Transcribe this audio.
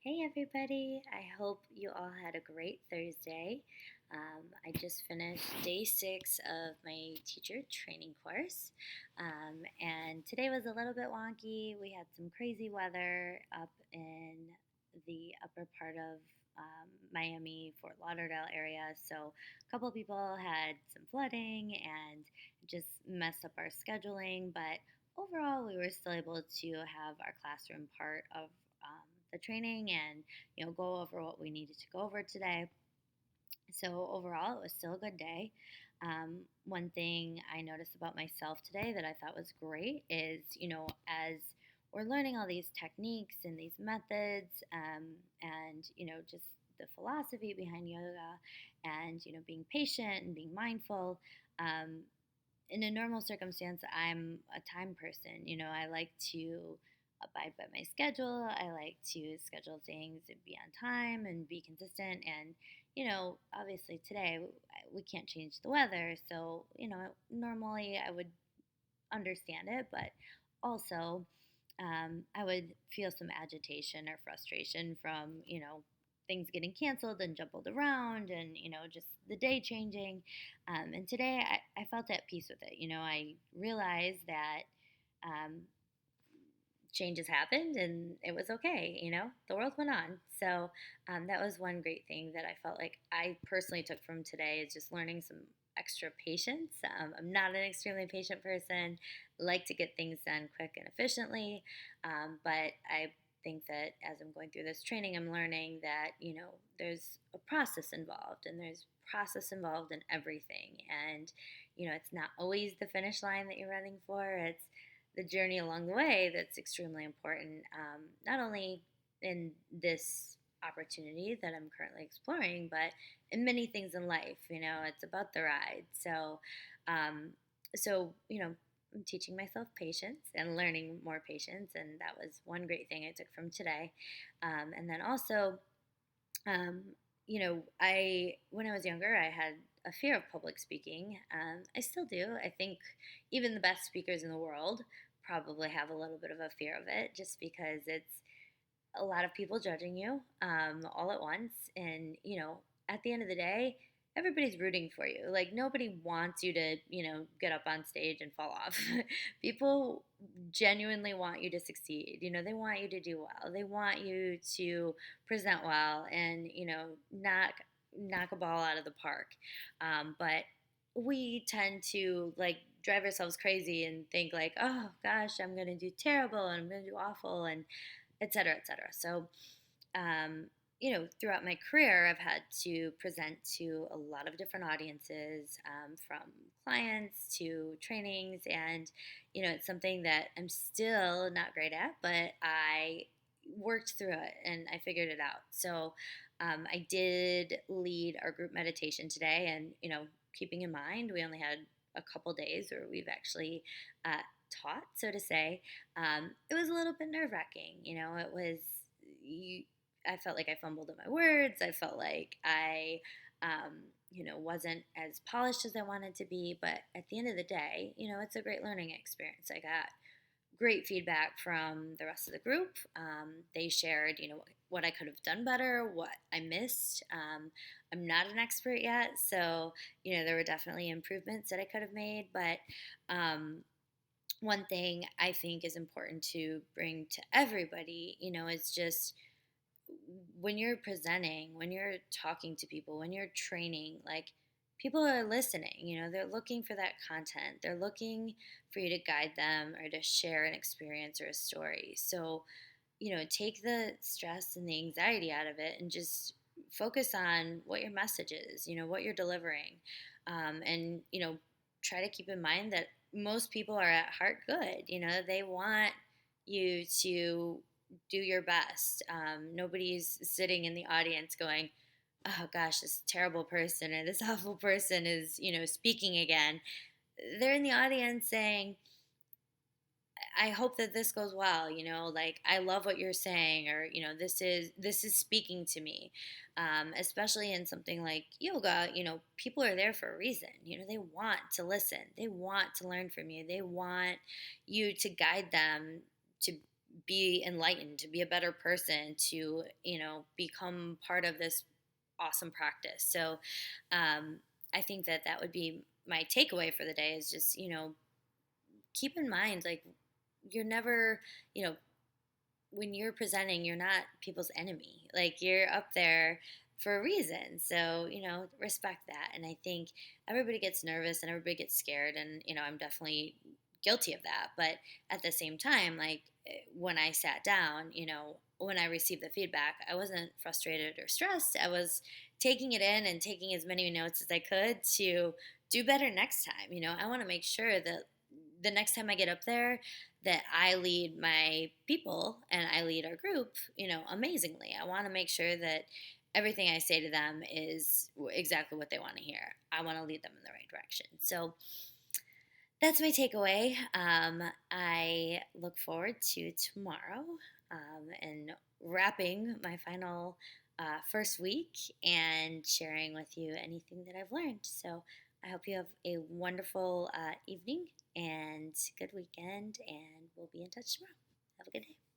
Hey everybody, I hope you all had a great Thursday. I just finished day 6 of my teacher training course, and today was a little bit wonky. We had some crazy weather up in the upper part of Miami, Fort Lauderdale area, so a couple people had some flooding and just messed up our scheduling, but overall we were still able to have our classroom part of the training and go over what we needed to go over today. So overall, it was still a good day. One thing I noticed about myself today that I thought was great is, as we're learning all these techniques and these methods, and just the philosophy behind yoga, and being patient and being mindful. Um, in a normal circumstance, I'm a time person. I like to abide by my schedule. I like to schedule things and be on time and be consistent. And, obviously today we can't change the weather. So, normally I would understand it, but also I would feel some agitation or frustration from, things getting canceled and jumbled around and, just the day changing. And today I felt at peace with it. I realized that um, changes happened and it was okay. The world went on. So that was one great thing that I felt like I personally took from today is just learning some extra patience. I'm not an extremely patient person, like to get things done quick and efficiently, but I think that as I'm going through this training, I'm learning that, there's a process involved and there's process involved in everything. And, it's not always the finish line that you're running for. It's the journey along the way that's extremely important, not only in this opportunity that I'm currently exploring, but in many things in life. It's about the ride. Um, so I'm teaching myself patience and learning more patience, and that was one great thing I took from today. And then also, um, I when I was younger, I had a fear of public speaking. I still do. I think even the best speakers in the world probably have a little bit of a fear of it, just because it's a lot of people judging you all at once. And, at the end of the day, everybody's rooting for you. Like, nobody wants you to, get up on stage and fall off. People genuinely want you to succeed. They want you to do well. They want you to present well and, knock a ball out of the park. But we tend to like drive ourselves crazy and think like, oh gosh, I'm going to do terrible and I'm going to do awful and et cetera, et cetera. So, um, throughout my career, I've had to present to a lot of different audiences, from clients to trainings, and it's something that I'm still not great at, but I worked through it and I figured it out. So, I did lead our group meditation today, and keeping in mind we only had a couple days where we've actually taught, so to say. It was a little bit nerve wracking. It was you. I felt like I fumbled at my words. I felt like I, wasn't as polished as I wanted to be. But at the end of the day, it's a great learning experience. I got great feedback from the rest of the group. They shared, what I could have done better, what I missed. I'm not an expert yet, so there were definitely improvements that I could have made. But one thing I think is important to bring to everybody, is just when you're presenting, when you're talking to people, when you're training, like, people are listening. They're looking for that content. They're looking for you to guide them or to share an experience or a story. So, take the stress and the anxiety out of it and just focus on what your message is, what you're delivering. And, try to keep in mind that most people are at heart good. They want you to do your best. Nobody's sitting in the audience going, oh gosh, this terrible person or this awful person is, speaking again. They're in the audience saying, I hope that this goes well, like, I love what you're saying, or this is speaking to me. Especially in something like yoga, people are there for a reason. They want to listen, they want to learn from you, they want you to guide them to be enlightened, to be a better person, to, become part of this awesome practice. So I think that that would be my takeaway for the day is just, keep in mind, like, you're never, you know, when you're presenting, you're not people's enemy. Like, you're up there for a reason. So, respect that. And I think everybody gets nervous and everybody gets scared. And, I'm definitely guilty of that. But at the same time, like, when I sat down, when I received the feedback, I wasn't frustrated or stressed. I was taking it in and taking as many notes as I could to do better next time. I want to make sure that the next time I get up there, that I lead my people and I lead our group, amazingly. I want to make sure that everything I say to them is exactly what they want to hear. I want to lead them in the right direction. So that's my takeaway. I look forward to tomorrow and wrapping my final first week and sharing with you anything that I've learned. So I hope you have a wonderful evening and good weekend, and we'll be in touch tomorrow. Have a good day.